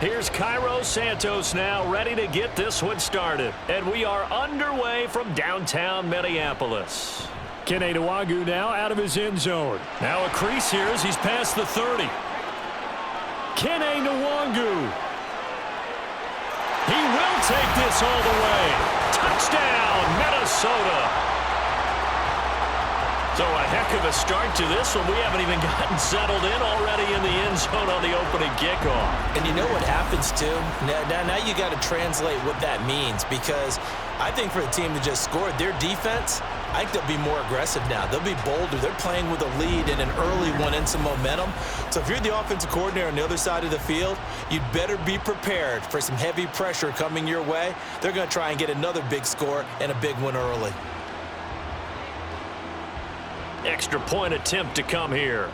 Here's Cairo Santos now ready to get this one started. And we are underway from downtown Minneapolis. Kene Nwangu now out of his end zone. Now a crease here as he's past the 30. Kene Nwangu. He will take this all the way. Touchdown, Minnesota. So a heck of a start to this one. We haven't even gotten settled in already in the end zone on the opening kickoff. And you know what happens, too? Now you got to translate what that means, because I think for the team that just scored, their defense, I think they'll be more aggressive now. They'll be bolder. They're playing with a lead and an early one and some momentum. So if you're the offensive coordinator on the other side of the field, you'd better be prepared for some heavy pressure coming your way. They're going to try and get another big score and a big one early. Extra point attempt to come here.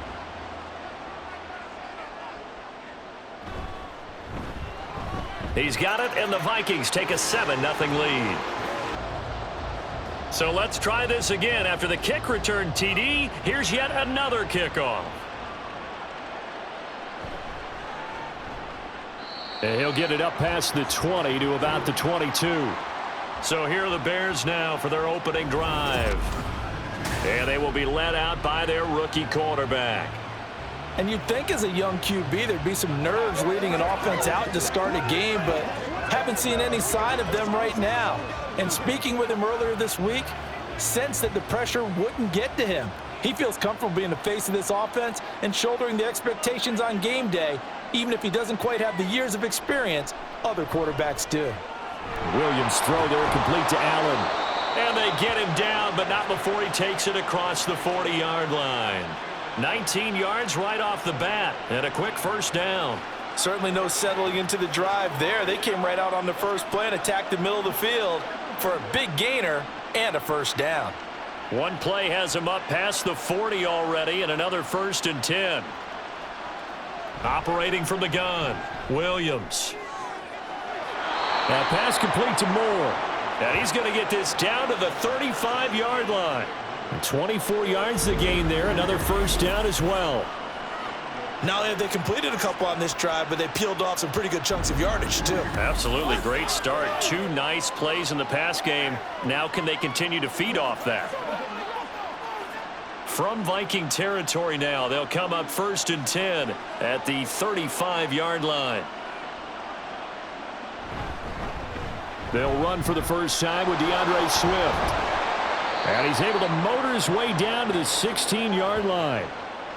He's got it, and the Vikings take a 7-0 lead. So let's try this again. After the kick return TD, here's yet another kickoff. And he'll get it up past the 20 to about the 22. So here are the Bears now for their opening drive. And they will be led out by their rookie quarterback. And you'd think as a young QB there'd be some nerves leading an offense out to start a game, but haven't seen any sign of them right now. And speaking with him earlier this week, sensed that the pressure wouldn't get to him. He feels comfortable being the face of this offense and shouldering the expectations on game day, even if he doesn't quite have the years of experience other quarterbacks do. Williams throw there complete to Allen. And they get him down, but not before he takes it across the 40-yard line. 19 yards right off the bat, and a quick first down. Certainly no settling into the drive there. They came right out on the first play and attacked the middle of the field for a big gainer and a first down. One play has him up past the 40 already, and another 1st and 10. Operating from the gun, Williams. That pass complete to Moore. And he's going to get this down to the 35-yard line. 24 yards to gain there. Another first down as well. Not only have they completed a couple on this drive, but they peeled off some pretty good chunks of yardage, too. Absolutely. Great start. 2 nice plays in the pass game. Now can they continue to feed off that? From Viking territory now, they'll come up 1st and 10 at the 35-yard line. They'll run for the first time with DeAndre Swift. And he's able to motor his way down to the 16-yard line.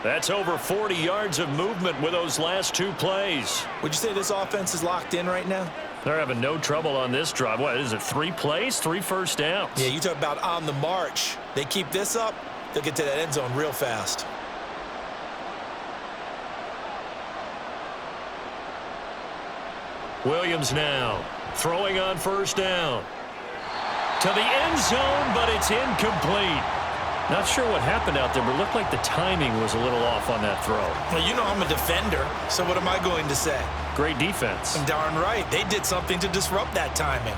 That's over 40 yards of movement with those last 2 plays. Would you say this offense is locked in right now? They're having no trouble on this drive. What is it, 3 plays, 3 first downs? Yeah, you talk about on the march. They keep this up, they'll get to that end zone real fast. Williams now throwing on first down. To the end zone, but it's incomplete. Not sure what happened out there, but it looked like the timing was a little off on that throw. Well, you know I'm a defender, so what am I going to say? Great defense. I'm darn right. They did something to disrupt that timing.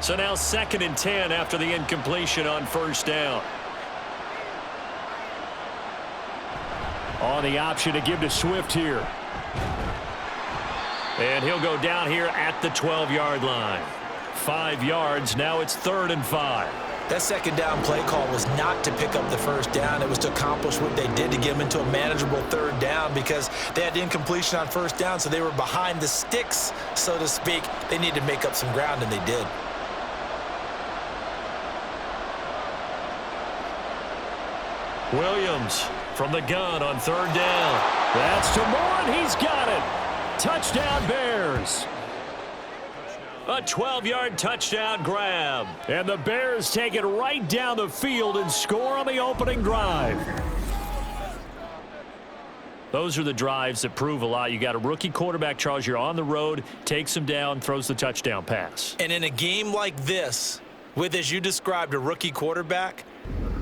So now 2nd and 10 after the incompletion on first down. On the option to give to Swift here. And he'll go down here at the 12-yard line. 5 yards. Now it's 3rd and 5. That second down play call was not to pick up the first down. It was to accomplish what they did to get them into a manageable 3rd down because they had incompletion on first down, so they were behind the sticks, so to speak. They needed to make up some ground, and they did. Williams from the gun on 3rd down. That's to Moore, and he's got it. Touchdown, Bears. A 12-yard touchdown grab. And the Bears take it right down the field and score on the opening drive. Those are the drives that prove a lot. You got a rookie quarterback, Charles. You're on the road, takes him down, throws the touchdown pass. And in a game like this, with, as you described, a rookie quarterback,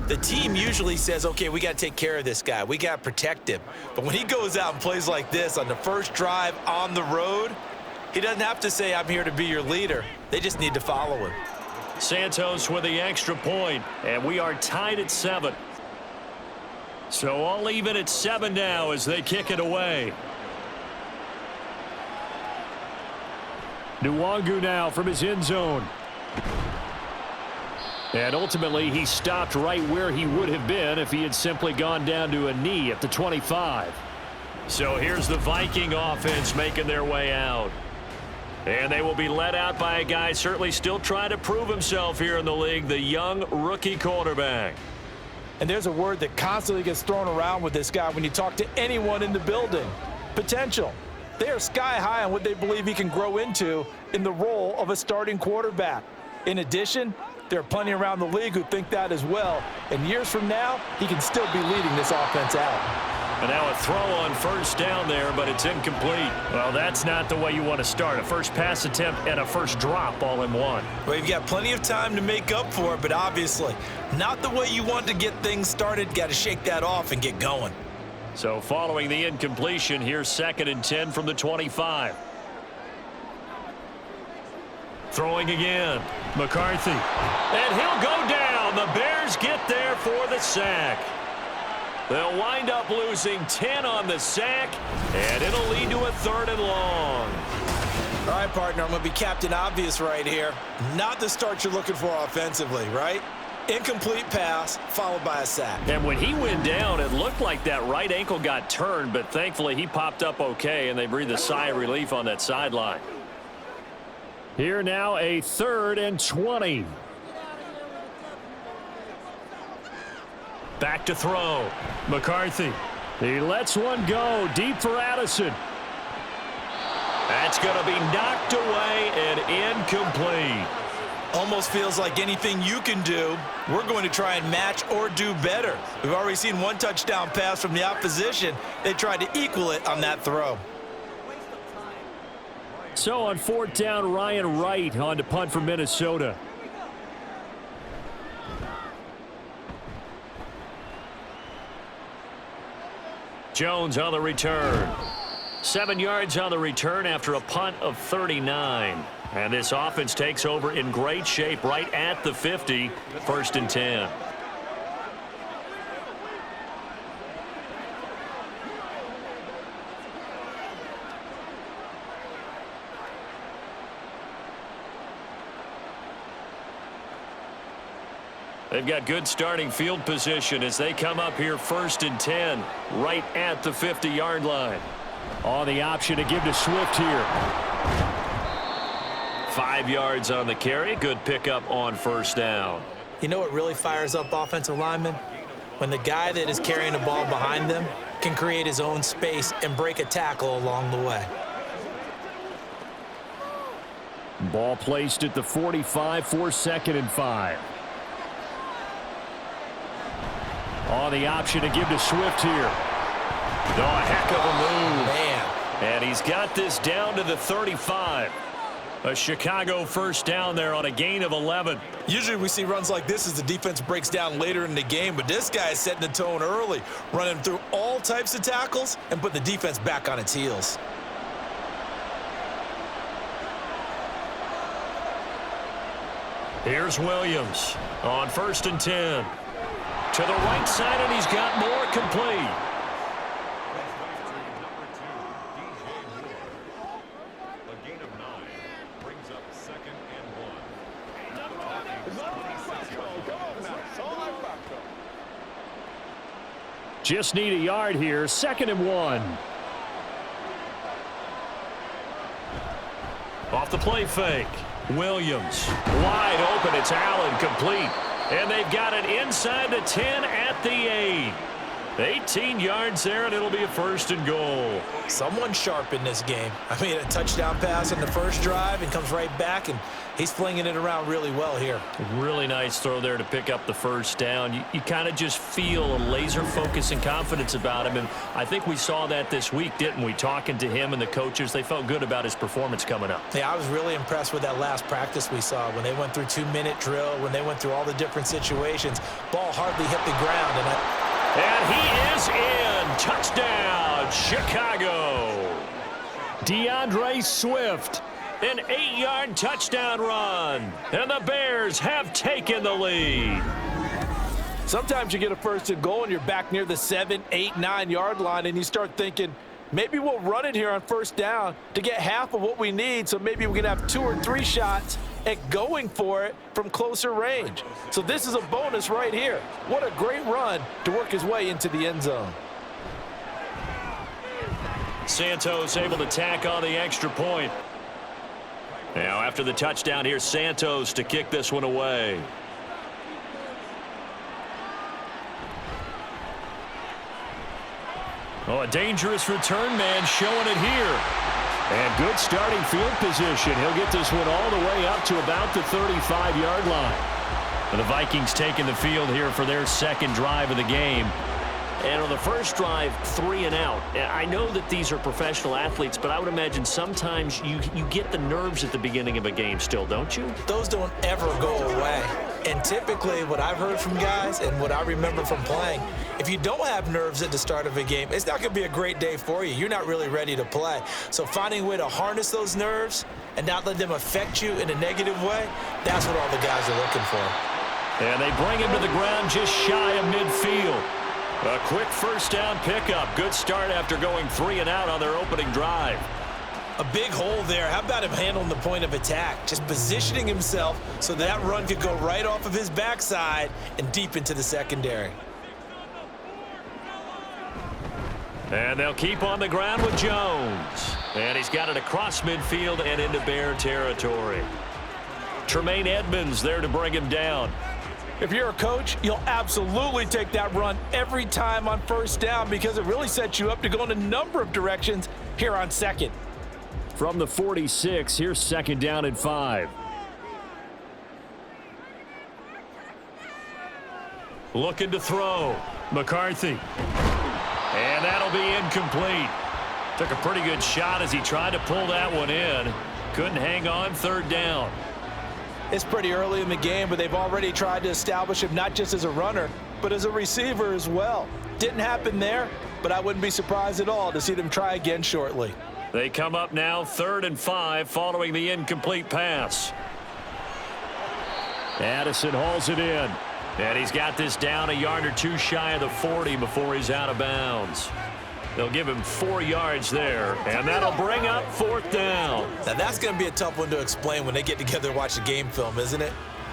the team usually says, okay, we got to take care of this guy. We got to protect him. But when he goes out and plays like this on the first drive on the road, he doesn't have to say, I'm here to be your leader. They just need to follow him. Santos with the extra point, and we are tied at 7. So all even at 7 now as they kick it away. Nwangu now from his end zone. And ultimately, he stopped right where he would have been if he had simply gone down to a knee at the 25. So here's the Viking offense making their way out. And they will be led out by a guy certainly still trying to prove himself here in the league, the young rookie quarterback. And there's a word that constantly gets thrown around with this guy when you talk to anyone in the building. Potential. They are sky high on what they believe he can grow into in the role of a starting quarterback. In addition, there are plenty around the league who think that as well. And years from now, he can still be leading this offense out. And now a throw on first down there, but it's incomplete. Well, that's not the way you want to start. A first pass attempt and a first drop all in one. Well, you've got plenty of time to make up for it, but obviously not the way you want to get things started. Got to shake that off and get going. So following the incompletion, here's 2nd and 10 from the 25. Throwing again. McCarthy. And he'll go down. The Bears get there for the sack. They'll wind up losing 10 on the sack, and it'll lead to a 3rd and long. All right, partner, I'm going to be Captain Obvious right here. Not the start you're looking for offensively, right? Incomplete pass, followed by a sack. And when he went down, it looked like that right ankle got turned, but thankfully he popped up okay, and they breathed a sigh of relief on that sideline. Here now a 3rd and 20. Back to throw. McCarthy. He lets one go deep for Addison. That's going to be knocked away and incomplete. Almost feels like anything you can do, we're going to try and match or do better. We've already seen one touchdown pass from the opposition. They tried to equal it on that throw. So on 4th down, Ryan Wright on to punt for Minnesota. Jones on the return. 7 yards on the return after a punt of 39. And this offense takes over in great shape right at the 50. 1st and 10. They've got good starting field position as they come up here 1st and 10 right at the 50-yard line. On the option to give to Swift here. 5 yards on the carry. Good pickup on 1st down. You know what really fires up offensive linemen? When the guy that is carrying the ball behind them can create his own space and break a tackle along the way. Ball placed at the 45 for 2nd and 5. On the option to give to Swift here. Oh, a heck of a move. Man. And he's got this down to the 35. A Chicago 1st down there on a gain of 11. Usually we see runs like this as the defense breaks down later in the game, but this guy is setting the tone early, running through all types of tackles and put the defense back on its heels. Here's Williams on 1st and 10. To the right side, and he's got more complete. Just need a yard here. 2nd and 1. Off the play fake. Williams wide open. It's Allen complete. And they've got it inside the 10 at the 8. 18 yards there, and it'll be a 1st and goal. Someone sharp in this game. I mean, a touchdown pass on the first drive and comes right back, and he's flinging it around really well here. Really nice throw there to pick up the 1st down. You kind of just feel a laser focus and confidence about him, and I think we saw that this week, didn't we? Talking to him and the coaches, they felt good about his performance coming up. Yeah, I was really impressed with that last practice we saw when they went through 2-minute drill, when they went through all the different situations. Ball hardly hit the ground, and he is in. Touchdown, Chicago. DeAndre Swift. An 8-yard touchdown run. And the Bears have taken the lead. Sometimes you get a 1st and goal and you're back near the 7, 8, 9-yard line and you start thinking, Maybe we'll run it here on first down to get half of what we need, so maybe we can have 2 or 3 shots at going for it from closer range. So this is a bonus right here. What a great run to work his way into the end zone. Santos able to tack on the extra point. Now after the touchdown, here's Santos to kick this one away. Oh, a dangerous return man showing it here. And good starting field position. He'll get this one all the way up to about the 35-yard line. The Vikings taking the field here for their second drive of the game. And on the first drive, 3 and out. I know that these are professional athletes, but I would imagine sometimes you get the nerves at the beginning of a game still, don't you? Those don't ever go away. And typically what I've heard from guys and what I remember from playing, if you don't have nerves at the start of a game, it's not going to be a great day for you. You're not really ready to play. So finding a way to harness those nerves and not let them affect you in a negative way, that's what all the guys are looking for. And they bring him to the ground just shy of midfield. A quick first down pickup. Good start after going 3 and out on their opening drive. A big hole there. How about him handling the point of attack? Just positioning himself so that run could go right off of his backside and deep into the secondary. And they'll keep on the ground with Jones. And he's got it across midfield and into Bear territory. Tremaine Edmonds there to bring him down. If you're a coach, you'll absolutely take that run every time on first down because it really sets you up to go in a number of directions here on second. From the 46, here's second down and 5. Looking to throw. McCarthy. And that'll be incomplete. Took a pretty good shot as he tried to pull that one in. Couldn't hang on, third down. It's pretty early in the game, but they've already tried to establish him not just as a runner, but as a receiver as well. Didn't happen there, but I wouldn't be surprised at all to see them try again shortly. They come up now 3rd and 5 following the incomplete pass. Addison hauls it in. And he's got this down a yard or 2 shy of the 40 before he's out of bounds. They'll give him 4 yards there, and that'll bring up 4th down. Now that's going to be a tough one to explain when they get together and watch the game film, isn't it?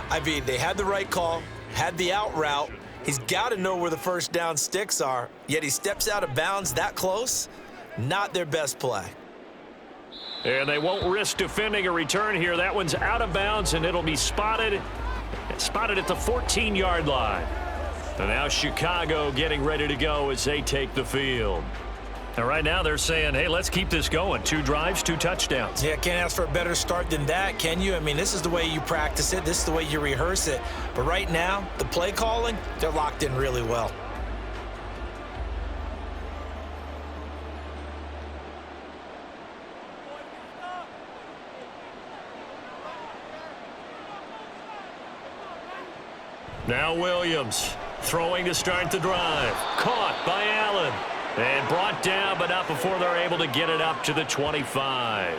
I mean, they had the right call, had the out route. He's got to know where the first down sticks are, yet he steps out of bounds that close. Not their best play. And they won't risk defending a return here. That one's out of bounds, and it'll be spotted at the 14-yard line. And now Chicago getting ready to go as they take the field. And right now they're saying, hey, let's keep this going. 2 drives, 2 touchdowns. Yeah, can't ask for a better start than that, can you? I mean, this is the way you practice it. This is the way you rehearse it. But right now, the play calling, they're locked in really well. Now Williams throwing to start the drive. Caught by Allen. And brought down, but not before they're able to get it up to the 25.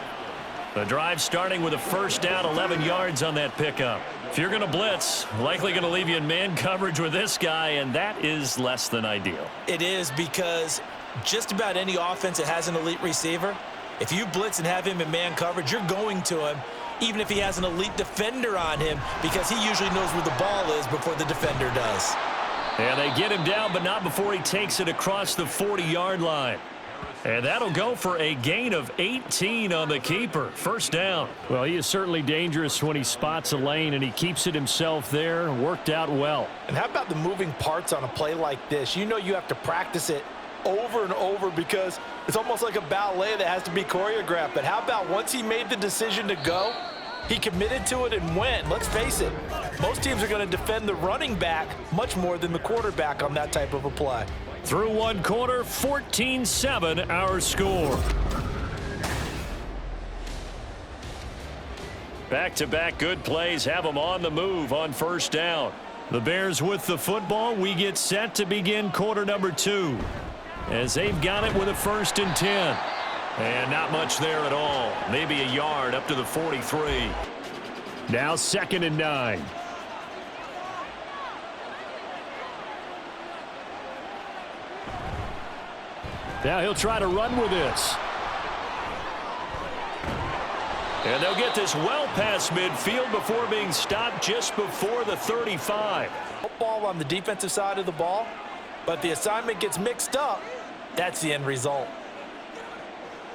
The drive starting with a first down, 11 yards on that pickup. If you're going to blitz, likely going to leave you in man coverage with this guy, and that is less than ideal. It is, because just about any offense that has an elite receiver, if you blitz and have him in man coverage, you're going to him, even if he has an elite defender on him, because he usually knows where the ball is before the defender does. And they get him down, but not before he takes it across the 40-yard line. And that'll go for a gain of 18 on the keeper. First down. Well, he is certainly dangerous when he spots a lane, and he keeps it himself there. Worked out well. And how about the moving parts on a play like this? You know you have to practice it over and over because it's almost like a ballet that has to be choreographed. But how about once he made the decision to go, he committed to it and went. Let's face it, most teams are going to defend the running back much more than the quarterback on that type of a play. Through one quarter, 14-7 our score. Back-to-back good plays have them on the move on first down. The Bears with the football. We get set to begin quarter number 2 as they've got it with a 1st and 10. And not much there at all. Maybe a yard up to the 43. Now 2nd and 9. Now he'll try to run with this. And they'll get this well past midfield before being stopped just before the 35. Football on the defensive side of the ball, but the assignment gets mixed up. That's the end result.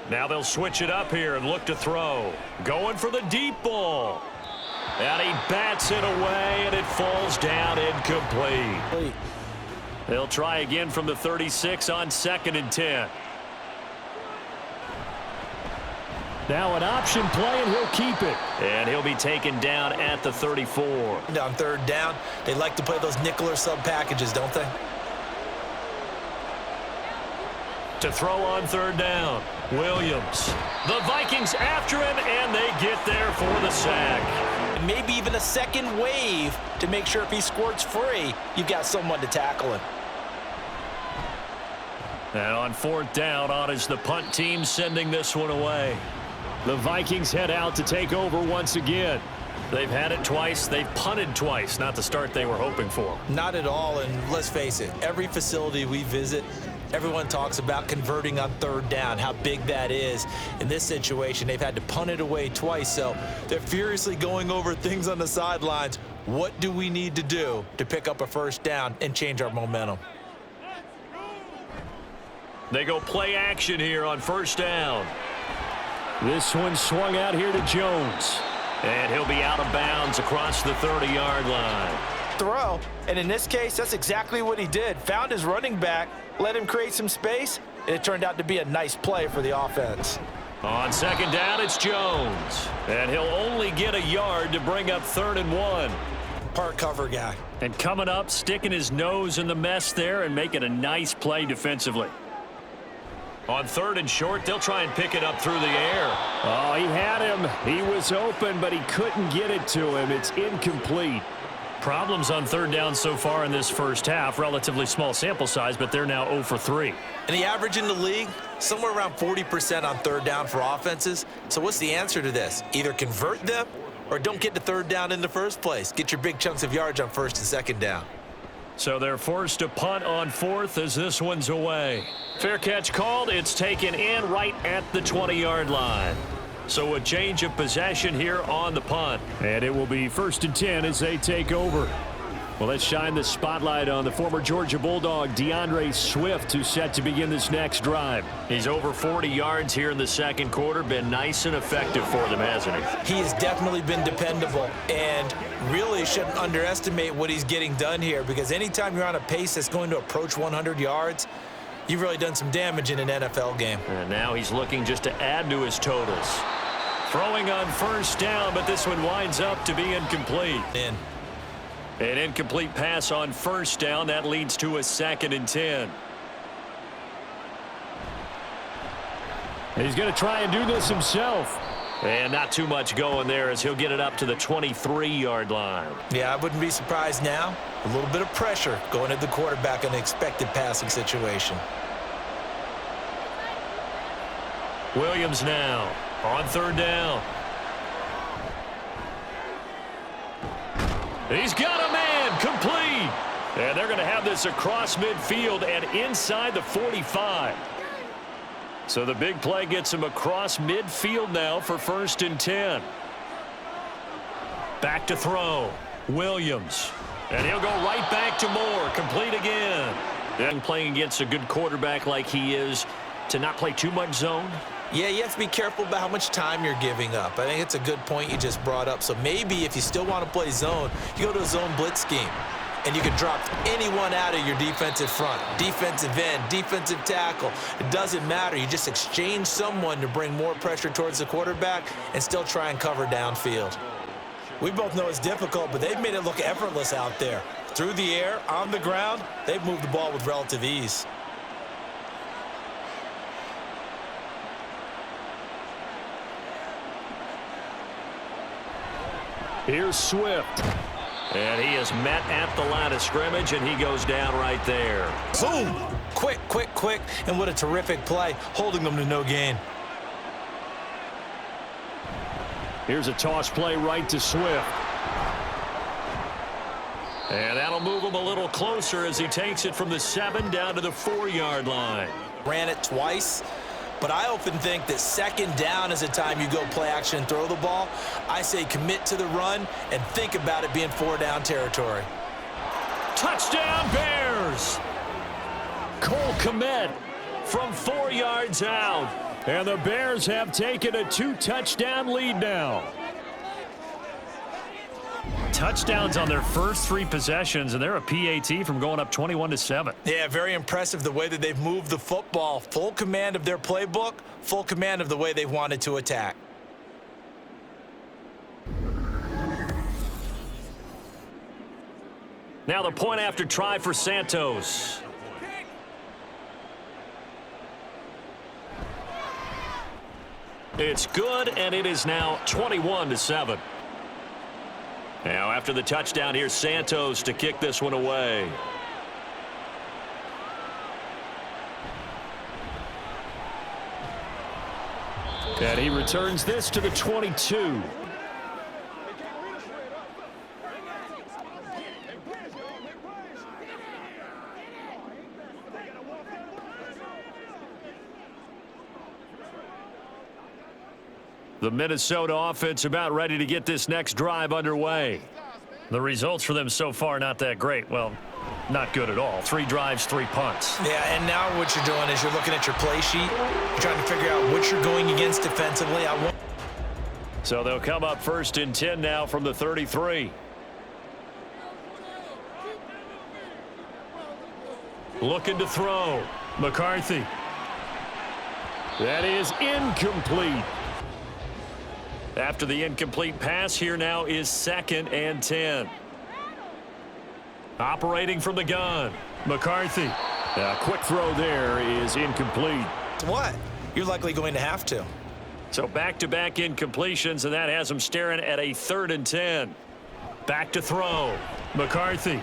Now they'll switch it up here and look to throw. Going for the deep ball. And he bats it away, and it falls down incomplete. They'll try again from the 36 on 2nd and 10. Now an option play, and he'll keep it. And he'll be taken down at the 34. On 3rd down, they like to play those nickel or sub packages, don't they? To throw on 3rd down, Williams. The Vikings after him, and they get there for the sack. And maybe even a second wave to make sure if he squirts free, you've got someone to tackle him. And on 4th down, on is the punt team sending this one away. The Vikings head out to take over once again. They've had it twice. They've punted twice. Not the start they were hoping for. Not at all, and let's face it, every facility we visit, everyone talks about converting on 3rd down, how big that is. In this situation, they've had to punt it away twice, so they're furiously going over things on the sidelines. What do we need to do to pick up a 1st down and change our momentum? They go play action here on 1st down. This one swung out here to Jones. And he'll be out of bounds across the 30-yard line. Throw, and in this case, that's exactly what he did. Found his running back, let him create some space, and it turned out to be a nice play for the offense. On 2nd down, it's Jones. And he'll only get a yard to bring up 3rd and 1. Part cover guy. And coming up, sticking his nose in the mess there and making a nice play defensively. On 3rd and short, they'll try and pick it up through the air. Oh, he had him. He was open, but he couldn't get it to him. It's incomplete. Problems on 3rd down so far in this first half. Relatively small sample size, but they're now 0 for 3. And the average in the league, somewhere around 40% on 3rd down for offenses. So what's the answer to this? Either convert them or don't get to 3rd down in the first place. Get your big chunks of yards on 1st and 2nd down. So they're forced to punt on 4th as this one's away. Fair catch called. It's taken in right at the 20-yard line. So a change of possession here on the punt. And it will be 1st and 10 as they take over. Well, let's shine the spotlight on the former Georgia Bulldog, DeAndre Swift, who's set to begin this next drive. He's over 40 yards here in the 2nd quarter. Been nice and effective for them, hasn't he? He has definitely been dependable and really shouldn't underestimate what he's getting done here, because anytime you're on a pace that's going to approach 100 yards, you've really done some damage in an NFL game. And now he's looking just to add to his totals. Throwing on 1st down, but this one winds up to be incomplete. An incomplete pass on 1st down. That leads to a 2nd and 10. He's going to try and do this himself. And not too much going there as he'll get it up to the 23-yard line. Yeah, I wouldn't be surprised now. A little bit of pressure going at the quarterback in an expected passing situation. Williams now on 3rd down. He's got a man, complete. And they're going to have this across midfield and inside the 45. So the big play gets him across midfield now for 1st and 10. Back to throw. Williams. And he'll go right back to Moore. Complete again. And playing against a good quarterback like he is, to not play too much zone. Yeah, you have to be careful about how much time you're giving up. I think it's a good point you just brought up. So maybe if you still want to play zone, you go to a zone blitz scheme. And you can drop anyone out of your defensive front, defensive end, defensive tackle. It doesn't matter. You just exchange someone to bring more pressure towards the quarterback and still try and cover downfield. We both know it's difficult, but they've made it look effortless out there. Through the air, on the ground, they've moved the ball with relative ease. Here's Swift. And he is met at the line of scrimmage, and he goes down right there. Boom! Quick, quick, quick, and what a terrific play, holding them to no gain. Here's a toss play right to Swift. And that'll move him a little closer as he takes it from the 7 down to the 4-yard line. ran it twice. But I often think that second down is a time you go play action and throw the ball. I say commit to the run and think about it being 4-down territory. Touchdown, Bears! Cole Kmet from 4 yards out. And the Bears have taken a 2-touchdown lead now. Touchdowns on their first 3 possessions, and they're a PAT from going up 21-7. Yeah, very impressive the way that they've moved the football. Full command of their playbook, full command of the way they wanted to attack. Now the point after try for Santos. It's good, and it is now 21-7. Now after the touchdown, here's Santos to kick this one away. And he returns this to the 22. The Minnesota offense about ready to get this next drive underway. The results for them so far not that great. Well, not good at all. 3 drives, 3 punts. Yeah, and now what you're doing is you're looking at your play sheet. You're trying to figure out what you're going against defensively. So they'll come up 1st and 10 now from the 33. Looking to throw. McCarthy. That is incomplete. After the incomplete pass, here now is 2nd and 10. Operating from the gun. McCarthy. A quick throw there is incomplete. What? You're likely going to have to. So back-to-back incompletions, and that has him staring at a 3rd and 10. Back to throw. McCarthy.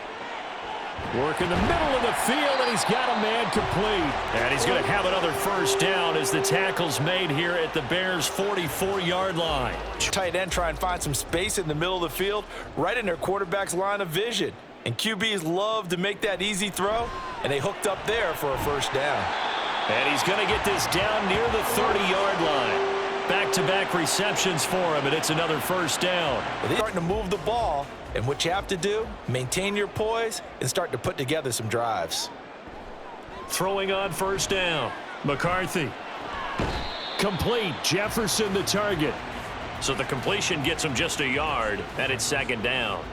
Work in the middle of the field, and he's got a man complete. And he's going to have another 1st down as the tackle's made here at the Bears' 44-yard line. Tight end try and find some space in the middle of the field, right in their quarterback's line of vision. And QBs love to make that easy throw, and they hooked up there for a 1st down. And he's going to get this down near the 30-yard line. Back-to-back receptions for him, and it's another 1st down. Well, they're starting to move the ball, and what you have to do, maintain your poise and start to put together some drives. Throwing on 1st down. McCarthy. Complete. Jefferson the target. So the completion gets him just a yard, and it's 2nd down.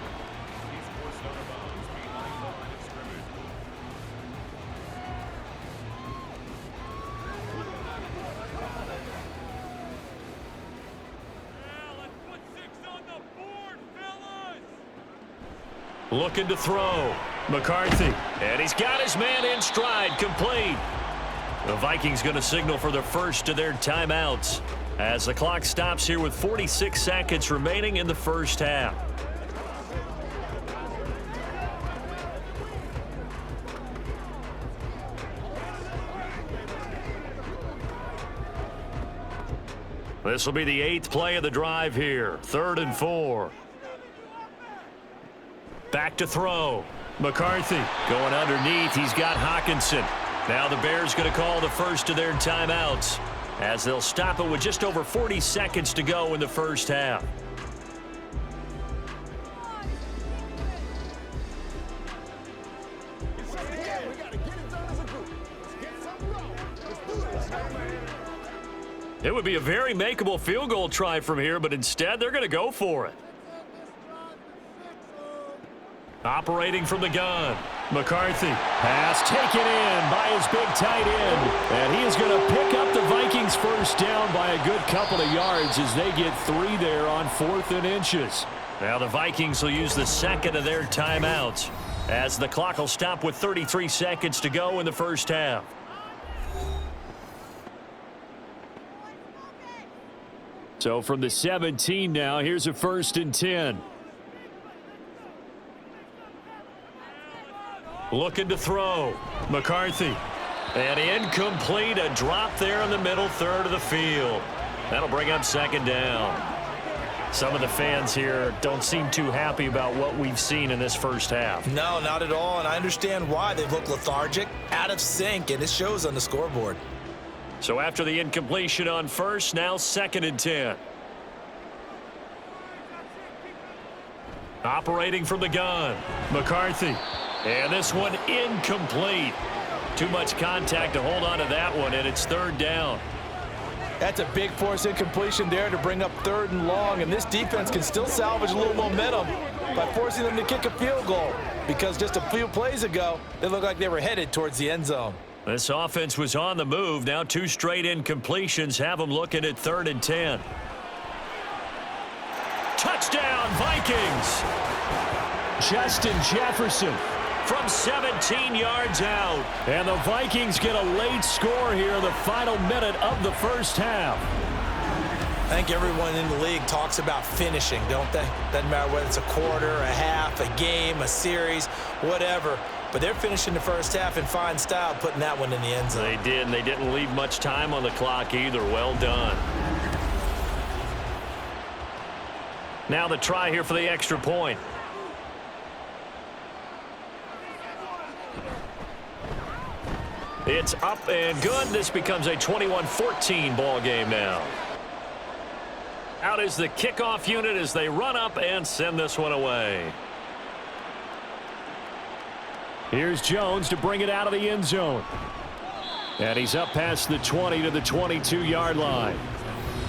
Looking to throw. McCarthy. And he's got his man in stride. Complete. The Vikings going to signal for the first of their timeouts as the clock stops here with 46 seconds remaining in the 1st half. This will be the 8th play of the drive here. 3rd and 4. Back to throw. McCarthy going underneath. He's got Hawkinson. Now the Bears going to call the first of their timeouts as they'll stop it with just over 40 seconds to go in the 1st half. It would be a very makeable field goal try from here, but instead they're going to go for it. Operating from the gun. McCarthy. Pass taken in by his big tight end. And he is going to pick up the Vikings 1st down by a good couple of yards as they get 3 there on 4th and inches. Now the Vikings will use the 2nd of their timeouts as the clock will stop with 33 seconds to go in the 1st half. So from the 17 now, here's a 1st and 10. Looking to throw. McCarthy. And incomplete. A drop there in the middle 3rd of the field. That'll bring up 2nd down. Some of the fans here don't seem too happy about what we've seen in this first half. No, not at all, and I understand why. They look lethargic, out of sync, and it shows on the scoreboard. So after the incompletion on first, now 2nd and 10. Operating from the gun, McCarthy. And this one incomplete. Too much contact to hold on to that one, and it's 3rd down. That's a big force incompletion there to bring up 3rd and long, and this defense can still salvage a little momentum by forcing them to kick a field goal, because just a few plays ago, they looked like they were headed towards the end zone. This offense was on the move. Now 2 straight incompletions have them looking at 3rd and 10. Touchdown, Vikings! Justin Jefferson From 17 yards out. And the Vikings get a late score here in the final minute of the first half. I think everyone in the league talks about finishing, don't they? Doesn't matter whether it's a quarter, a half, a game, a series, whatever. But they're finishing the first half in fine style, putting that one in the end zone. They did, and they didn't leave much time on the clock either. Well done. Now the try here for the extra point. It's up and good. This becomes a 21-14 ball game now. Out is the kickoff unit as they run up and send this one away. Here's Jones to bring it out of the end zone. And he's up past the 20 to the 22-yard line.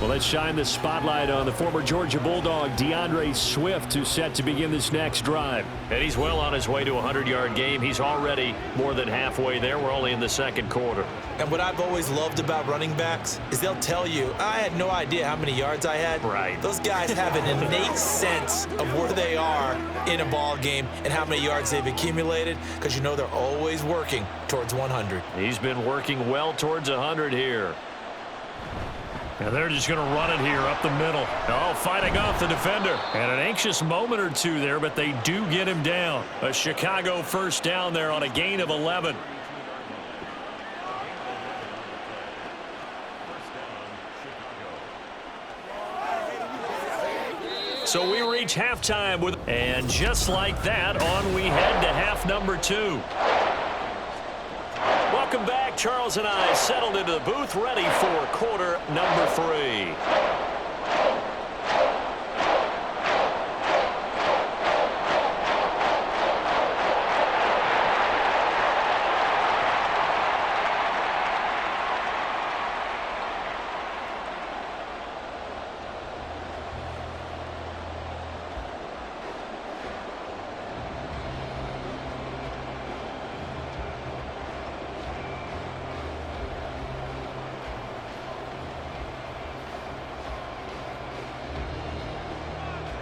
Well, let's shine the spotlight on the former Georgia Bulldog, DeAndre Swift, who's set to begin this next drive. And he's well on his way to a 100-yard game. He's already more than halfway there. We're only in the 2nd quarter. And what I've always loved about running backs is they'll tell you, I had no idea how many yards I had. Right. Those guys have an innate sense of where they are in a ball game and how many yards they've accumulated, because you know they're always working towards 100. He's been working well towards 100 here. And they're just going to run it here up the middle. Oh, fighting off the defender. And an anxious moment or two there, but they do get him down. A Chicago first down there on a gain of 11. So we reach halftime with, and just like that, on we head to half number 2. Welcome back. Charles and I settled into the booth, ready for quarter number 3.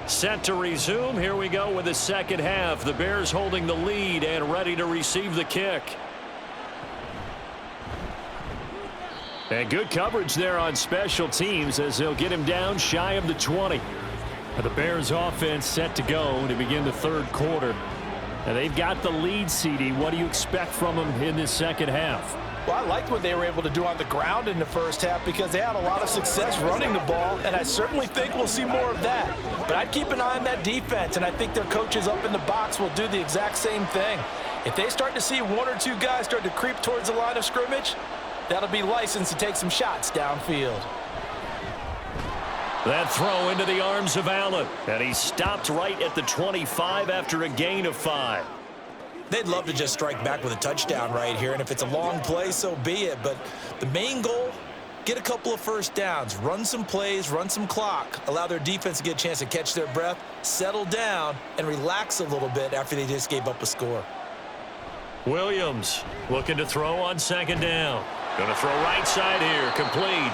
Set to resume. Here we go with the second half. The Bears holding the lead and ready to receive the kick. And good coverage there on special teams as they'll get him down shy of the 20. The Bears offense set to go to begin the 3rd quarter. And they've got the lead, CD. What do you expect from them in this second half? Well, I liked what they were able to do on the ground in the first half because they had a lot of success running the ball, and I certainly think we'll see more of that. But I'd keep an eye on that defense, and I think their coaches up in the box will do the exact same thing. If they start to see 1 or 2 guys start to creep towards the line of scrimmage, that'll be licensed to take some shots downfield. That throw into the arms of Allen, and he stopped right at the 25 after a gain of 5. They'd love to just strike back with a touchdown right here, and if it's a long play, so be it. But the main goal, get a couple of first downs, run some plays, run some clock, allow their defense to get a chance to catch their breath, settle down, and relax a little bit after they just gave up a score. Williams looking to throw on 2nd down. Going to throw right side here, complete.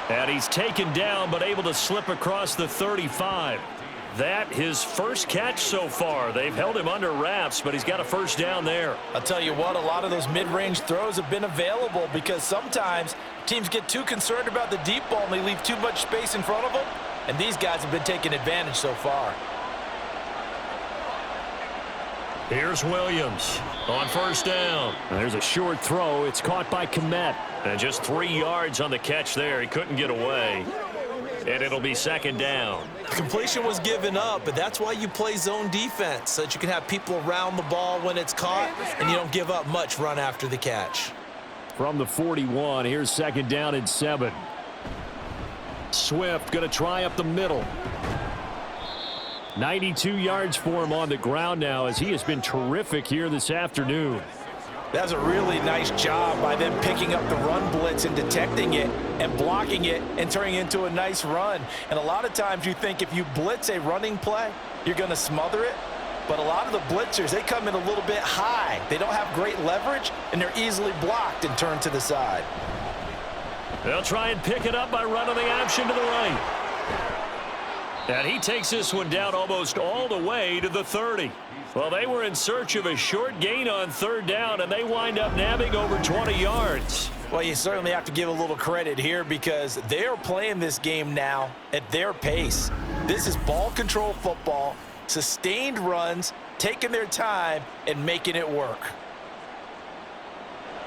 And he's taken down, but able to slip across the 35. That his first catch so far. They've held him under wraps, but he's got a first down there. I'll tell you what, a lot of those mid-range throws have been available because sometimes teams get too concerned about the deep ball and they leave too much space in front of them, and these guys have been taking advantage so far. Here's Williams on first down. There's a short throw. It's caught by Kmet. And just 3 yards on the catch there. He couldn't get away. and it'll be second down. Completion was given up, but that's why you play zone defense, so that you can have people around the ball when it's caught, and you don't give up much run after the catch. From the 41, here's second down and 7. Swift going to try up the middle. 92 yards for him on the ground now, as he has been terrific here this afternoon. That's a really nice job by them picking up the run blitz and detecting it and blocking it and turning it into a nice run. And a lot of times you think if you blitz a running play, you're going to smother it. But a lot of the blitzers, they come in a little bit high. They don't have great leverage, and they're easily blocked and turned to the side. They'll try and pick it up by running the option to the right. And he takes this one down almost all the way to the 30. Well, they were in search of a short gain on third down, and they wind up nabbing over 20 yards. Well, you certainly have to give a little credit here because they are playing this game now at their pace. This is ball control football, sustained runs, taking their time, and making it work.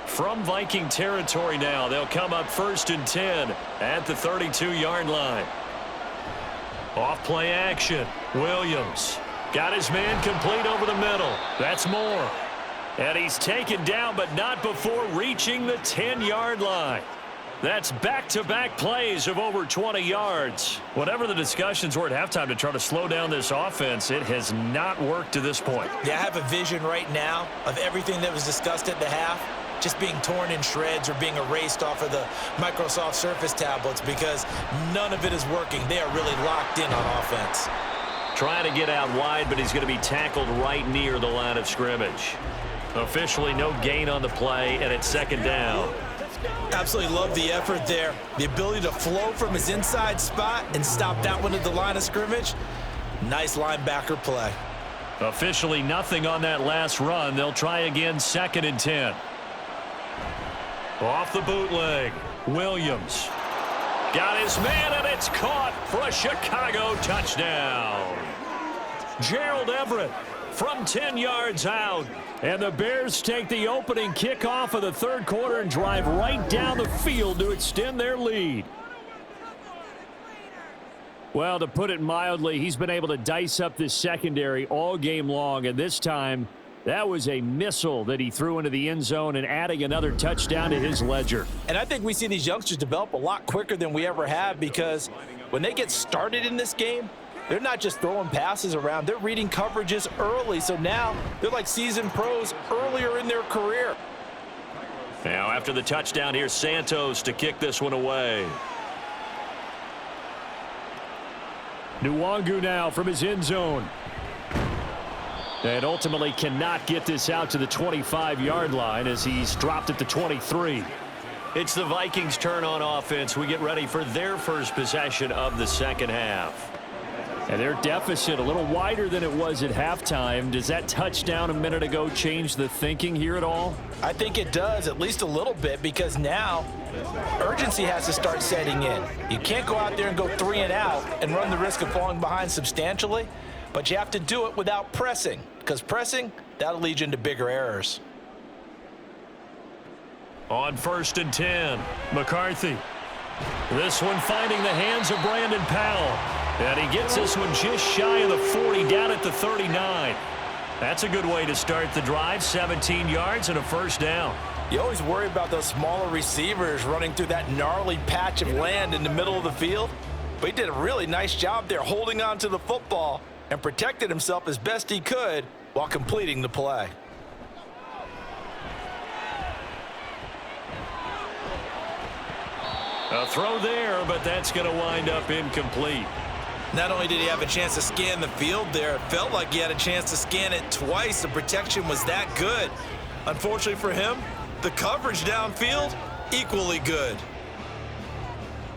From Viking territory now, they'll come up 1st and 10 at the 32-yard line. Off play action. Williams got his man complete over the middle. That's Moore. And he's taken down, but not before reaching the 10-yard line. That's back-to-back plays of over 20 yards. Whatever the discussions were at halftime to try to slow down this offense, it has not worked to this point. Yeah, I have a vision right now of everything that was discussed at the half just being torn in shreds or being erased off of the Microsoft Surface tablets because none of it is working. They are really locked in on offense. Trying to get out wide, but he's going to be tackled right near the line of scrimmage. Officially no gain on the play, and it's second down. Absolutely love the effort there. The ability to flow from his inside spot and stop that one at the line of scrimmage. Nice linebacker play. Officially nothing on that last run. They'll try again, 2nd and 10. Off the bootleg, Williams. Got his man, and it's caught for a Chicago touchdown. Gerald Everett from 10 yards out. And the Bears take the opening kickoff of the third quarter and drive right down the field to extend their lead. Well, to put it mildly, he's been able to dice up this secondary all game long, and this time that was a missile that he threw into the end zone and adding another touchdown to his ledger. And I think we see these youngsters develop a lot quicker than we ever have because when they get started in this game, they're not just throwing passes around. They're reading coverages early. So now they're like seasoned pros earlier in their career. Now after the touchdown, here's Santos to kick this one away. Nwangu now from his end zone. And ultimately cannot get this out to the 25-yard line as he's dropped at the 23. It's the Vikings' turn on offense. We get ready for their first possession of the second half. And their deficit a little wider than it was at halftime. Does that touchdown a minute ago change the thinking here at all? I think it does, at least a little bit, because now urgency has to start setting in. You can't go out there and go 3 and out and run the risk of falling behind substantially, but you have to do it without pressing, because pressing, that'll lead you into bigger errors. On 1st and 10, McCarthy. This one finding the hands of Brandon Powell. And he gets this one just shy of the 40, down at the 39. That's a good way to start the drive, 17 yards and a first down. You always worry about those smaller receivers running through that gnarly patch of land in the middle of the field. But he did a really nice job there holding on to the football and protected himself as best he could while completing the play. A throw there, but that's going to wind up incomplete. Not only did he have a chance to scan the field there, it felt like he had a chance to scan it twice. The protection was that good. Unfortunately for him, the coverage downfield, equally good.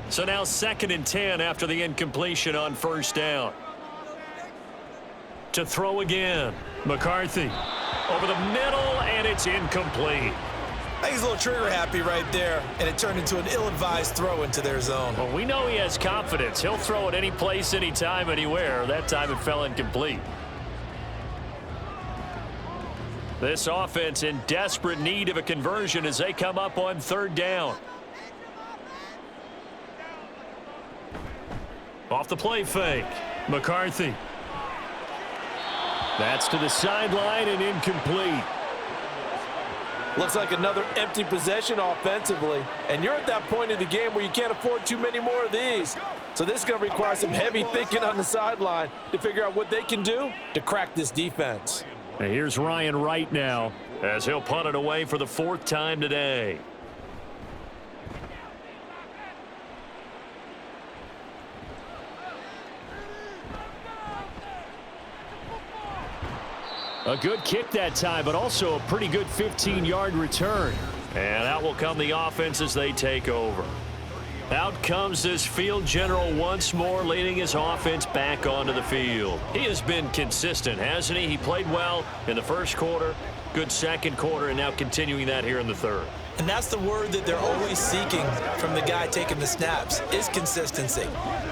So now 2nd and 10 after the incompletion on first down. To throw again, McCarthy over the middle, and it's incomplete. I think he's a little trigger happy right there, and it turned into an ill-advised throw into their zone. Well, we know he has confidence. He'll throw it any place, anytime, anywhere. That time it fell incomplete. This offense in desperate need of a conversion as they come up on 3rd down. Off the play fake. McCarthy. That's to the sideline and incomplete. Looks like another empty possession offensively. And you're at that point in the game where you can't afford too many more of these. So this is going to require some heavy thinking on the sideline to figure out what they can do to crack this defense. And here's Ryan Wright now, as he'll punt it away for the 4th time today. A good kick that time, but also a pretty good 15-yard return. And out will come the offense as they take over. Out comes this field general once more, leading his offense back onto the field. He has been consistent, hasn't he? He played well in the first quarter, good second quarter, and now continuing that here in the third. And that's the word that they're always seeking from the guy taking the snaps, is consistency.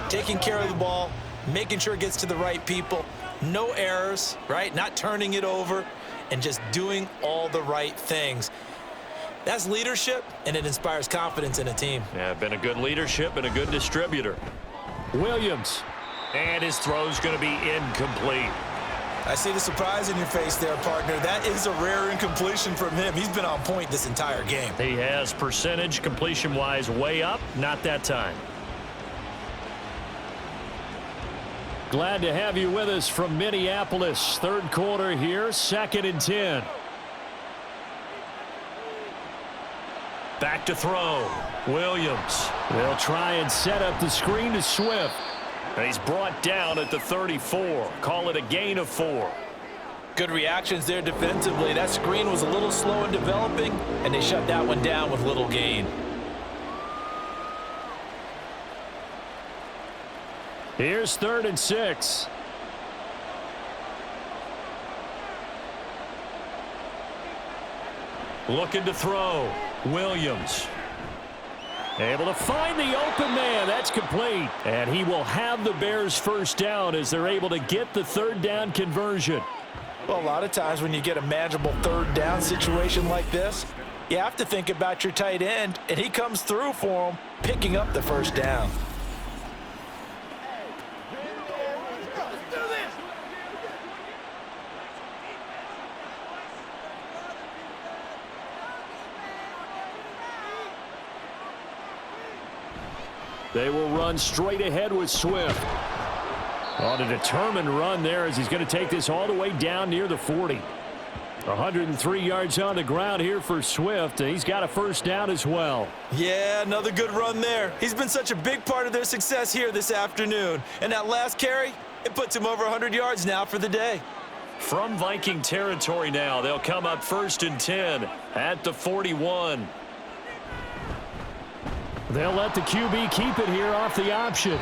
Taking care of the ball, making sure it gets to the right people, no errors, right? Not turning it over, and just doing all the right things. That's leadership, and it inspires confidence in a team. Yeah, been a good leadership and a good distributor. Williams. And his throw's going to be incomplete. I see the surprise in your face there, partner. That is a rare incompletion from him. He's been on point this entire game. He has percentage completion-wise way up, not that time. Glad to have you with us from Minneapolis. Third quarter here, 2nd and 10. Back to throw. Williams. They'll try and set up the screen to Swift. And he's brought down at the 34. Call it a gain of 4. Good reactions there defensively. That screen was a little slow in developing, and they shut that one down with little gain. Here's 3rd and 6. Looking to throw. Williams. Able to find the open man. That's complete. And he will have the Bears first down as they're able to get the 3rd down conversion. Well, a lot of times when you get a manageable 3rd down situation like this, you have to think about your tight end, and he comes through for him, picking up the 1st down. They will run straight ahead with Swift. On a determined run there as he's going to take this all the way down near the 40. 103 yards on the ground here for Swift, and he's got a 1st down as well. Yeah, another good run there. He's been such a big part of their success here this afternoon. And that last carry, it puts him over 100 yards now for the day. From Viking territory now, they'll come up 1st and 10 at the 41. They'll let the QB keep it here off the option.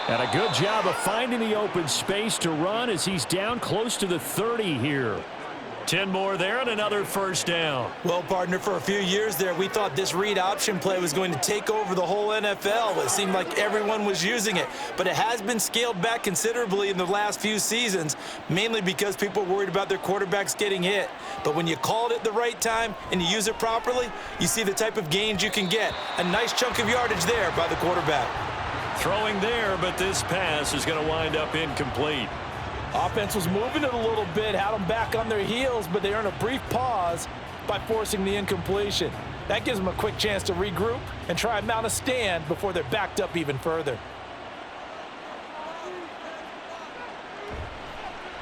And a good job of finding the open space to run as he's down close to the 30 here. 10 more there and another 1st down. Well, partner, for a few years there, we thought this read option play was going to take over the whole NFL. It seemed like everyone was using it, but it has been scaled back considerably in the last few seasons, mainly because people are worried about their quarterbacks getting hit. But when you call it at the right time and you use it properly, you see the type of gains you can get. A nice chunk of yardage there by the quarterback. Throwing there, but this pass is going to wind up incomplete. Offense was moving it a little bit, had them back on their heels, but they earned a brief pause by forcing the incompletion. That gives them a quick chance to regroup and try and mount a stand before they're backed up even further.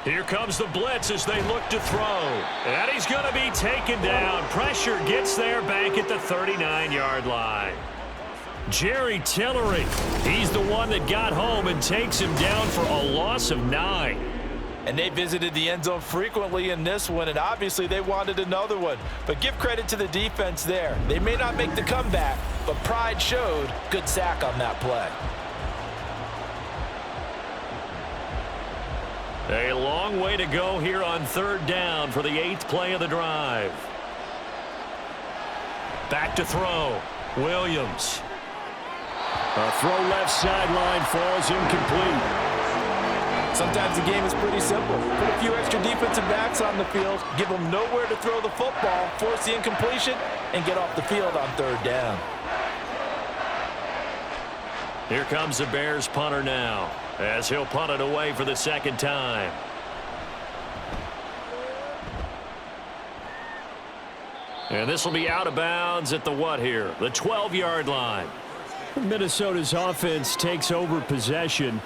Here comes the blitz as they look to throw. And he's going to be taken down. Pressure gets there back at the 39-yard line. Jerry Tillery, he's the one that got home and takes him down for a loss of 9. And they visited the end zone frequently in this one, and obviously they wanted another one. But give credit to the defense there. They may not make the comeback, but pride showed. Good sack on that play. A long way to go here on 3rd down for the 8th play of the drive. Back to throw. Williams. A throw left sideline falls incomplete. Sometimes the game is pretty simple. Put a few extra defensive backs on the field, give them nowhere to throw the football, force the incompletion, and get off the field on 3rd down. Here comes the Bears punter now, as he'll punt it away for the second time. And this will be out of bounds at the what here? The 12-yard line. Minnesota's offense takes over possession.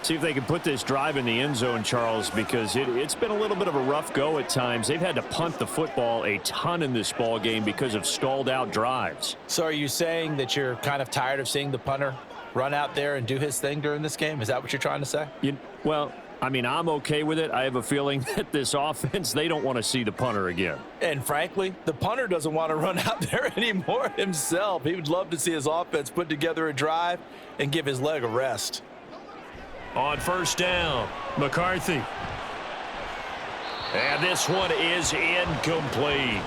See if they can put this drive in the end zone, Charles, because it's been a little bit of a rough go at times. They've had to punt the football a ton in this ball game because of stalled out drives. So are you saying that you're kind of tired of seeing the punter run out there and do his thing during this game? Is that what you're trying to say? Well, I mean, I'm okay with it. I have a feeling that this offense, they don't want to see the punter again. And frankly, the punter doesn't want to run out there anymore himself. He would love to see his offense put together a drive and give his leg a rest. On first down, McCarthy. And this one is incomplete.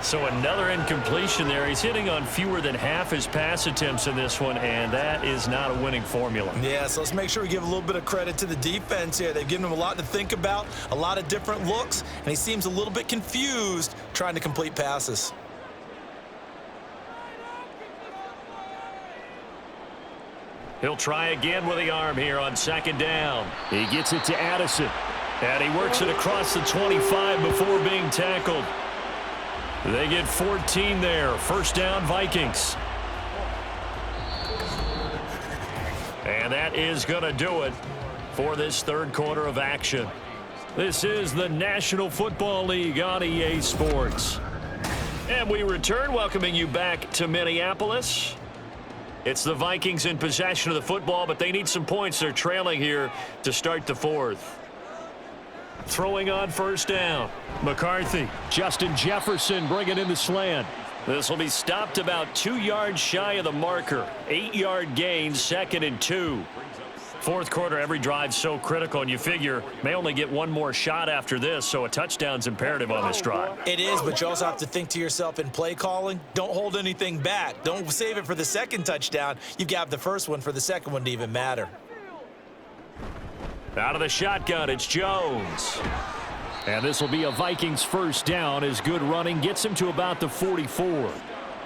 So another incompletion there. He's hitting on fewer than half his pass attempts in this one, and that is not a winning formula. Yeah, so let's make sure we give a little bit of credit to the defense here. They've given him a lot to think about, a lot of different looks, and he seems a little bit confused trying to complete passes. He'll try again with the arm here on second down. He gets it to Addison. And he works it across the 25 before being tackled. They get 14 there. First down, Vikings. And that is going to do it for this third quarter of action. This is the National Football League on EA Sports. And we return, welcoming you back to Minneapolis. It's the Vikings in possession of the football, but they need some points. They're trailing here to start the fourth. Throwing on first down, McCarthy. Justin Jefferson bringing in the slant. This will be stopped about 2 yards shy of the marker. 8-yard gain, 2nd and 2. Fourth quarter, every drive's so critical, and you figure may only get one more shot after this, so a touchdown's imperative on this drive. It is, but you also have to think to yourself in play calling, don't hold anything back. Don't save it for the second touchdown. You've got the first one for the second one to even matter. Out of the shotgun, it's Jones. And this will be a Vikings first down as good running gets him to about the 44.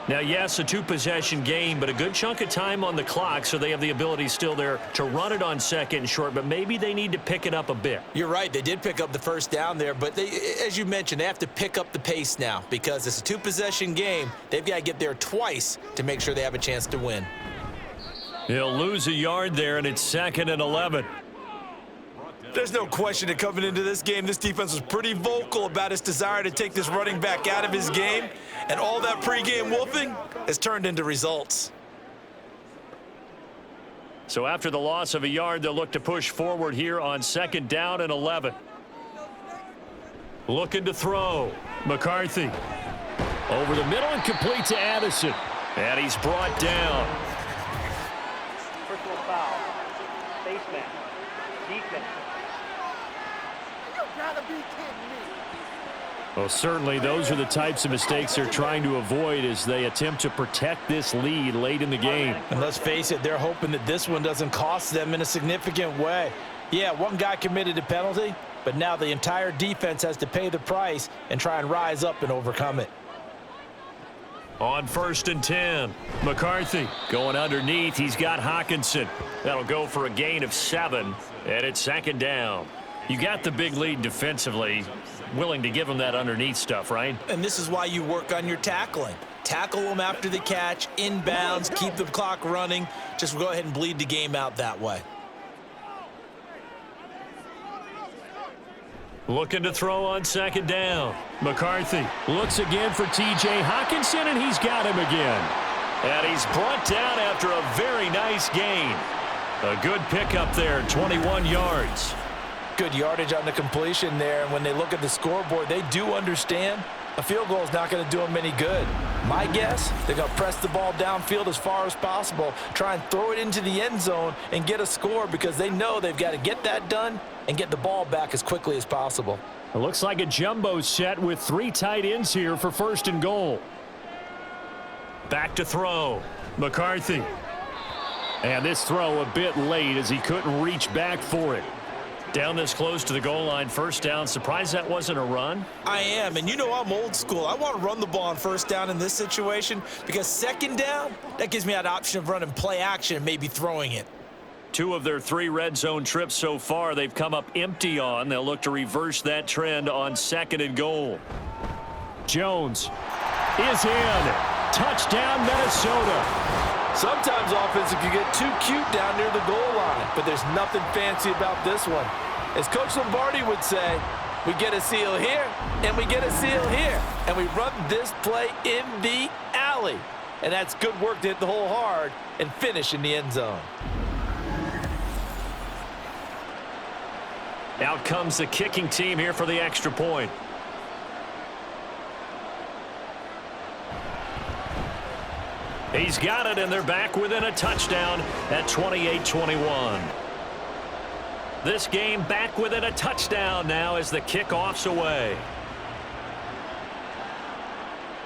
Now, yes, a two-possession game, but a good chunk of time on the clock, so they have the ability still there to run it on second and short, but maybe they need to pick it up a bit. You're right. They did pick up the first down there, but as you mentioned, they have to pick up the pace now because it's a two-possession game. They've got to get there twice to make sure they have a chance to win. He'll lose a yard there, and it's 2nd and 11. There's no question that coming into this game, this defense was pretty vocal about its desire to take this running back out of his game, and all that pregame wolfing has turned into results. So after the loss of a yard, they'll look to push forward here on 2nd down and 11. Looking to throw. McCarthy. Over the middle and complete to Addison. And he's brought down. Personal foul. Baseman. Defense. You gotta be kidding me. Well, certainly those are the types of mistakes they're trying to avoid as they attempt to protect this lead late in the game. And let's face it, they're hoping that this one doesn't cost them in a significant way. Yeah, one guy committed a penalty, but now the entire defense has to pay the price and try and rise up and overcome it. On 1st and 10, McCarthy going underneath. He's got Hawkinson. That'll go for a gain of 7, and it's 2nd down. You got the big lead defensively, willing to give them that underneath stuff, right? And this is why you work on your tackling. Tackle them after the catch, inbounds, keep the clock running. Just go ahead and bleed the game out that way. Looking to throw on 2nd down. McCarthy looks again for T.J. Hawkinson, and he's got him again. And he's brought down after a very nice gain. A good pickup there, 21 yards. Good yardage on the completion there, and when they look at the scoreboard, they do understand a field goal is not going to do them any good. My guess, they're going to press the ball downfield as far as possible, try and throw it into the end zone and get a score because they know they've got to get that done and get the ball back as quickly as possible. It looks like a jumbo set with 3 tight ends here for 1st and goal. Back to throw. McCarthy. And this throw a bit late as he couldn't reach back for it. Down this close to the goal line, first down. Surprised that wasn't a run? I am, and you know I'm old school. I want to run the ball on first down in this situation because second down, that gives me that option of running play action and maybe throwing it. 2 of their 3 red zone trips so far they've come up empty on. They'll look to reverse that trend on 2nd and goal. Jones is in. Touchdown, Minnesota. Sometimes offense can get too cute down near the goal line, but there's nothing fancy about this one. As Coach Lombardi would say, we get a seal here, and we get a seal here, and we run this play in the alley. And that's good work to hit the hole hard and finish in the end zone. Out comes the kicking team here for the extra point. He's got it, and they're back within a touchdown at 28-21. This game back within a touchdown now as the kickoff's away.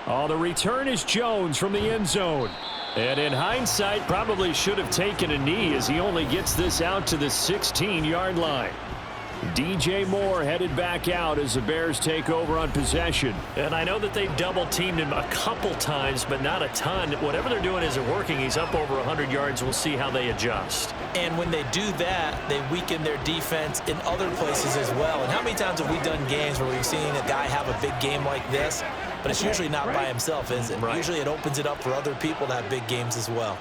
Oh, the return is Jones from the end zone. And in hindsight, probably should have taken a knee as he only gets this out to the 16-yard line. DJ Moore headed back out as the Bears take over on possession. And I know that they've double-teamed him a couple times, but not a ton. Whatever they're doing isn't working. He's up over 100 yards. We'll see how they adjust. And when they do that, they weaken their defense in other places as well. And how many times have we done games where we've seen a guy have a big game like this, but it's usually not by himself, is it? Right. Usually it opens it up for other people to have big games as well.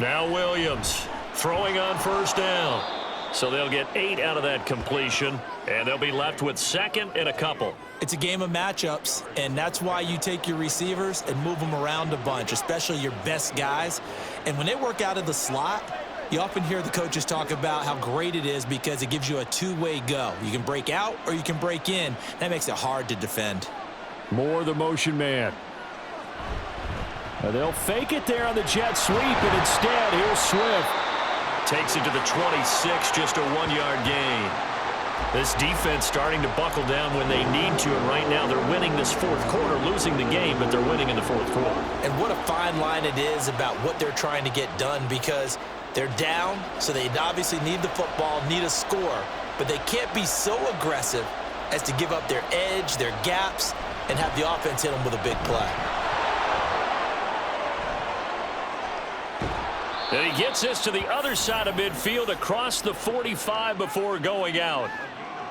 Now Williams throwing on first down. So they'll get 8 out of that completion, and they'll be left with 2nd and a couple. It's a game of matchups, and that's why you take your receivers and move them around a bunch, especially your best guys. And when they work out of the slot, you often hear the coaches talk about how great it is because it gives you a two-way go. You can break out or you can break in. That makes it hard to defend. Moore, the motion man. They'll fake it there on the jet sweep, and instead, here's Swift. Takes it to the 26, just a 1-yard gain. This defense starting to buckle down when they need to, and right now they're winning this 4th quarter, losing the game, but they're winning in the 4th quarter. And what a fine line it is about what they're trying to get done because they're down, so they obviously need the football, need a score, but they can't be so aggressive as to give up their edge, their gaps, and have the offense hit them with a big play. And he gets this to the other side of midfield across the 45 before going out.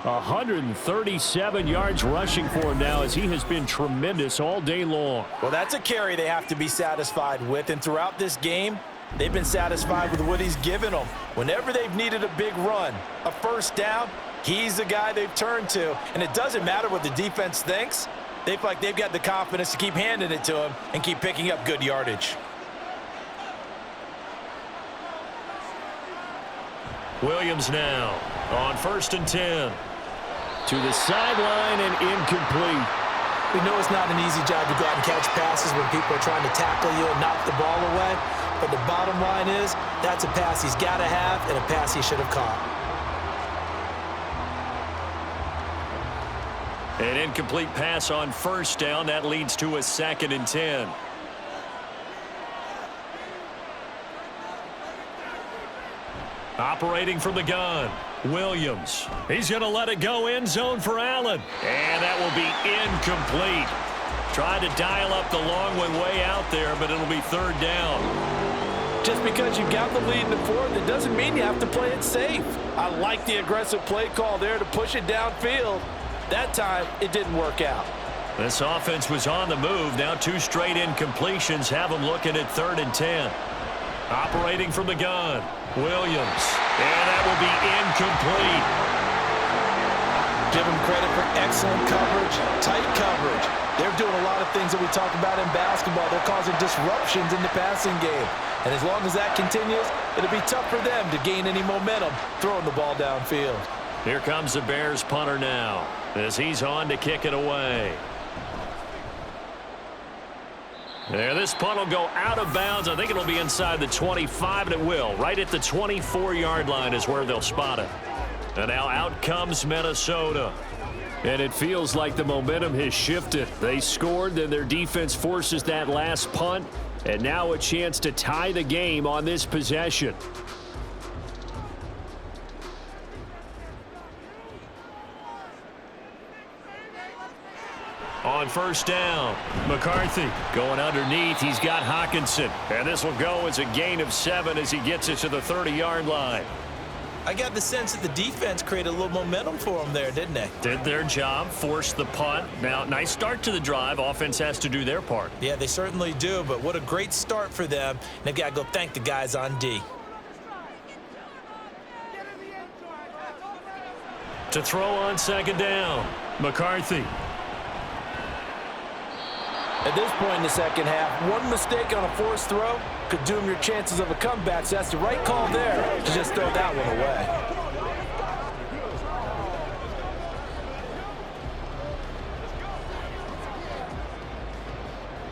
137 yards rushing for him now as he has been tremendous all day long. Well, that's a carry they have to be satisfied with, and throughout this game, they've been satisfied with what he's given them. Whenever they've needed a big run, a first down, he's the guy they've turned to, and it doesn't matter what the defense thinks. They feel like they've got the confidence to keep handing it to him and keep picking up good yardage. Williams now on 1st and 10. To the sideline and incomplete. We know it's not an easy job to go out and catch passes when people are trying to tackle you and knock the ball away. But the bottom line is that's a pass he's got to have and a pass he should have caught. An incomplete pass on first down. That leads to a 2nd and 10. Operating from the gun, Williams. He's going to let it go end zone for Allen. And that will be incomplete. Tried to dial up the long way out there, but it'll be 3rd down. Just because you've got the lead in the 4th, it doesn't mean you have to play it safe. I like the aggressive play call there to push it downfield. That time, it didn't work out. This offense was on the move. Now 2 straight incompletions have them looking at 3rd and 10. Operating from the gun, Williams. And that will be incomplete. Give them credit for excellent coverage, tight coverage. They're doing a lot of things that we talk about in basketball. They're causing disruptions in the passing game. And as long as that continues, it'll be tough for them to gain any momentum throwing the ball downfield. Here comes the Bears punter now as he's on to kick it away. There, this punt will go out of bounds. I think it'll be inside the 25, and it will. Right at the 24-yard line is where they'll spot it. And now out comes Minnesota. And it feels like the momentum has shifted. They scored, then their defense forces that last punt. And now a chance to tie the game on this possession. On first down, McCarthy going underneath. He's got Hockenson. And this will go as a gain of 7 as he gets it to the 30-yard line. I got the sense that the defense created a little momentum for them there, didn't they? Did their job, forced the punt. Now, nice start to the drive. Offense has to do their part. Yeah, they certainly do, but what a great start for them. And they've got to go thank the guys on D. To throw on second down, McCarthy. At this point in the second half, one mistake on a forced throw could doom your chances of a comeback, so that's the right call there to just throw that one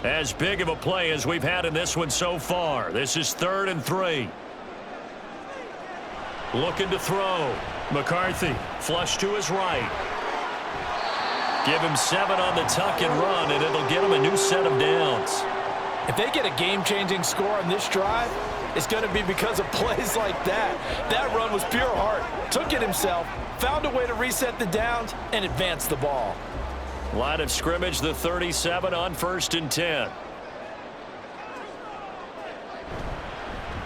away. As big of a play as we've had in this one so far. This is 3rd and 3. Looking to throw. McCarthy, flush to his right. Give him 7 on the tuck and run, and it'll get him a new set of downs. If they get a game-changing score on this drive, it's going to be because of plays like that. That run was pure heart. Took it himself, found a way to reset the downs, and advance the ball. Line of scrimmage, the 37 on 1st and 10.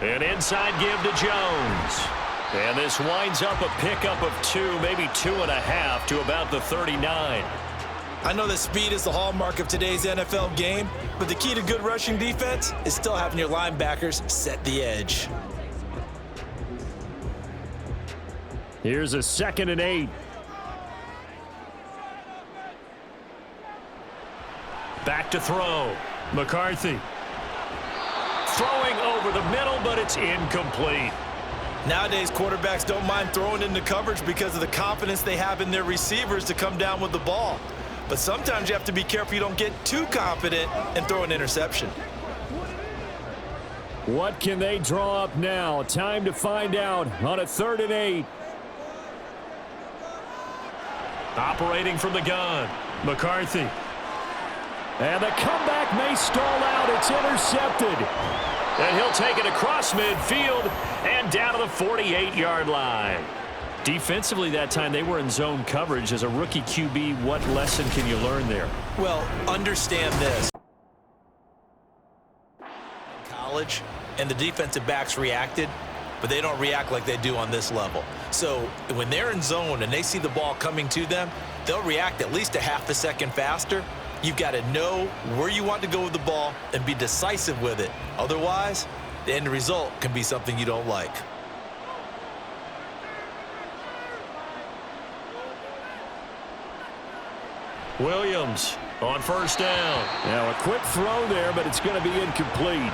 An inside give to Jones. And this winds up a pickup of 2, maybe 2.5 to about the 39. I know that speed is the hallmark of today's NFL game, but the key to good rushing defense is still having your linebackers set the edge. Here's a 2nd and 8. Back to throw. McCarthy. Throwing over the middle, but it's incomplete. Nowadays, quarterbacks don't mind throwing into coverage because of the confidence they have in their receivers to come down with the ball. But sometimes you have to be careful you don't get too confident and throw an interception. What can they draw up now? Time to find out on a 3rd and 8. Operating from the gun. McCarthy. And the comeback may stall out. It's intercepted. And he'll take it across midfield and down to the 48-yard line. Defensively that time, they were in zone coverage. As a rookie QB, what lesson can you learn there? Well, understand this. College, and the defensive backs reacted, but they don't react like they do on this level. So when they're in zone and they see the ball coming to them, they'll react at least a half a second faster. You've got to know where you want to go with the ball and be decisive with it. Otherwise, the end result can be something you don't like. Williams on first down. Now a quick throw there, but it's going to be incomplete.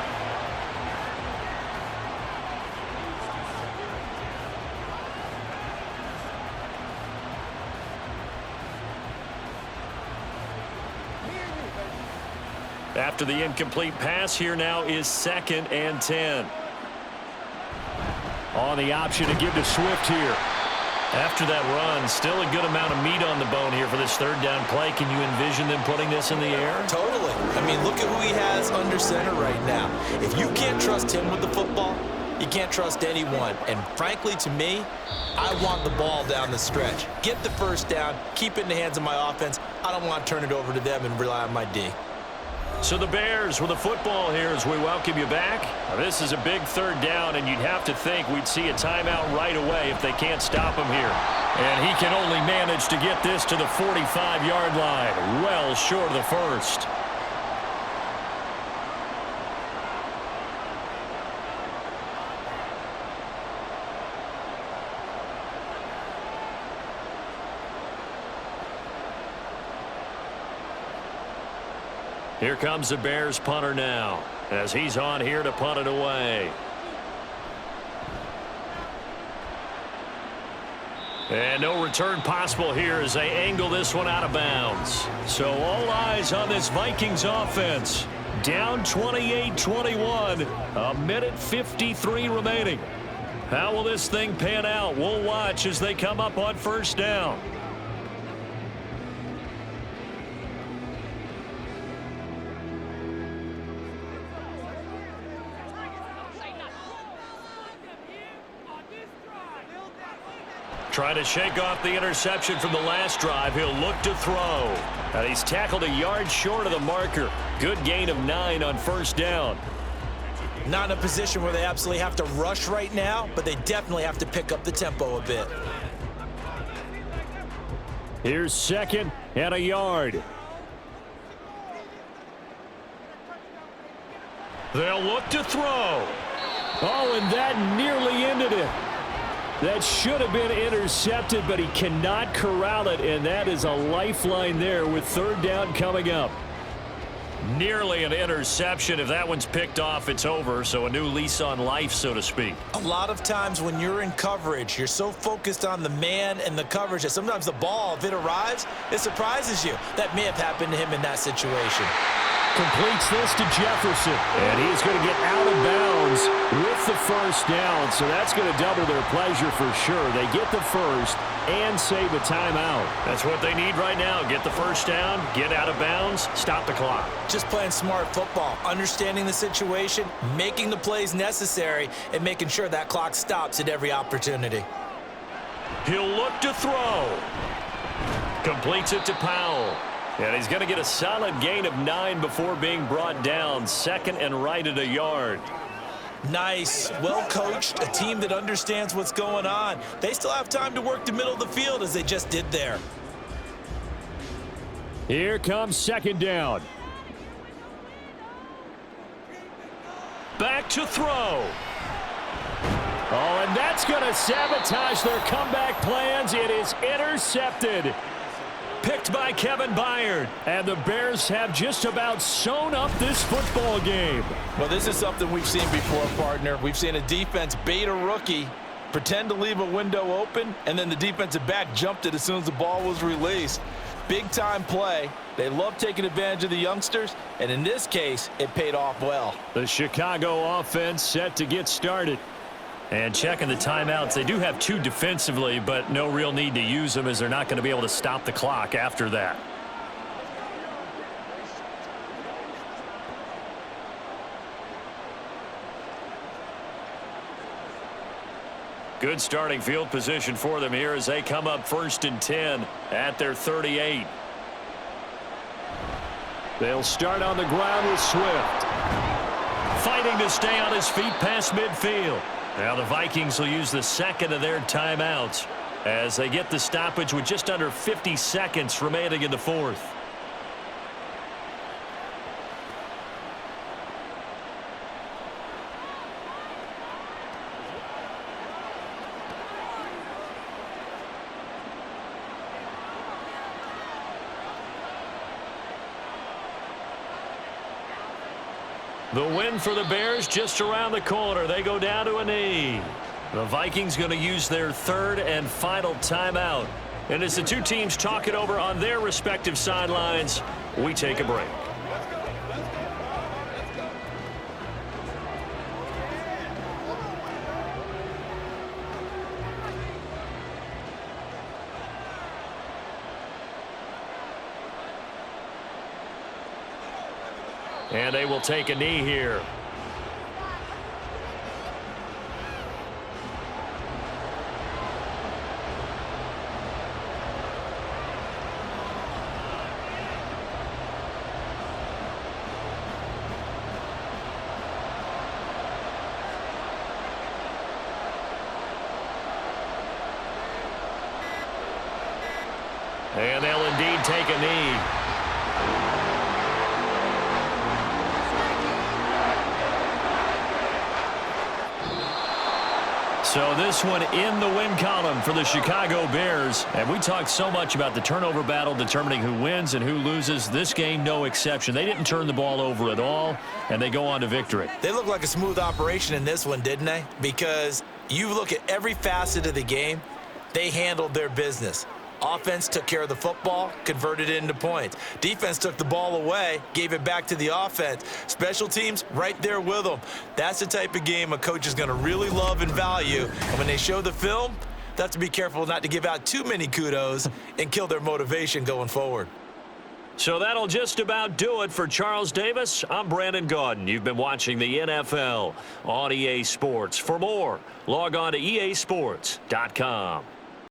After the incomplete pass, here now is 2nd and 10. On the option to give to Swift here. After that run, still a good amount of meat on the bone here for this 3rd down play. Can you envision them putting this in the air? Totally. I mean, look at who he has under center right now. If you can't trust him with the football, you can't trust anyone. And frankly, to me, I want the ball down the stretch. Get the first down, keep it in the hands of my offense. I don't want to turn it over to them and rely on my D. So the Bears with the football here as we welcome you back. Now, this is a big 3rd down, and you'd have to think we'd see a timeout right away if they can't stop him here. And he can only manage to get this to the 45-yard line, well short of the first. Here comes the Bears punter now as he's on here to punt it away. And no return possible here as they angle this one out of bounds. So all eyes on this Vikings offense. Down 28-21, a minute 53 remaining. How will this thing pan out? We'll watch as they come up on first down. Trying to shake off the interception from the last drive. He'll look to throw. And he's tackled a yard short of the marker. Good gain of 9 on first down. Not in a position where they absolutely have to rush right now, but they definitely have to pick up the tempo a bit. Here's 2nd and a yard. They'll look to throw. Oh, and that nearly ended it. That should have been intercepted, but he cannot corral it, and that is a lifeline there with 3rd down coming up. Nearly an interception. If that one's picked off, it's over, so a new lease on life, so to speak. A lot of times when you're in coverage, you're so focused on the man and the coverage that sometimes the ball, if it arrives, it surprises you. That may have happened to him in that situation. Completes this to Jefferson, and he's going to get out of bounds with the first down, so that's going to double their pleasure for sure. They get the first and save a timeout. That's what they need right now. Get the first down, get out of bounds, stop the clock. Just playing smart football, understanding the situation, making the plays necessary, and making sure that clock stops at every opportunity. He'll look to throw. Completes it to Powell. And he's going to get a solid gain of 9 before being brought down. 2nd and right at a yard. Nice, well coached, a team that understands what's going on. They still have time to work the middle of the field as they just did there. Here comes 2nd down. Back to throw. Oh, and that's going to sabotage their comeback plans. It is intercepted. Picked by Kevin Byard. And the Bears have just about sewn up this football game. Well, this is something we've seen before, partner. We've seen a defense bait a rookie, pretend to leave a window open, and then the defensive back jumped it as soon as the ball was released. Big-time play. They love taking advantage of the youngsters, and in this case, it paid off well. The Chicago offense set to get started. And checking the timeouts, they do have 2 defensively, but no real need to use them as they're not going to be able to stop the clock after that. Good starting field position for them here as they come up 1st and 10 at their 38. They'll start on the ground with Swift. Fighting to stay on his feet past midfield. Now the Vikings will use the 2nd of their timeouts as they get the stoppage with just under 50 seconds remaining in the 4th. The win for the Bears just around the corner. They go down to a knee. The Vikings going to use their 3rd and final timeout. And as the 2 teams talk it over on their respective sidelines, we take a break. And they will take a knee here. And they'll indeed take a knee. So this one in the win column for the Chicago Bears. And we talked so much about the turnover battle determining who wins and who loses. This game, no exception. They didn't turn the ball over at all, and they go on to victory. They look like a smooth operation in this one, didn't they? Because you look at every facet of the game, they handled their business. Offense took care of the football, converted it into points. Defense took the ball away, gave it back to the offense. Special teams right there with them. That's the type of game a coach is going to really love and value. And when they show the film, they have to be careful not to give out too many kudos and kill their motivation going forward. So that'll just about do it for Charles Davis. I'm Brandon Gaudin. You've been watching the NFL on EA Sports. For more, log on to easports.com.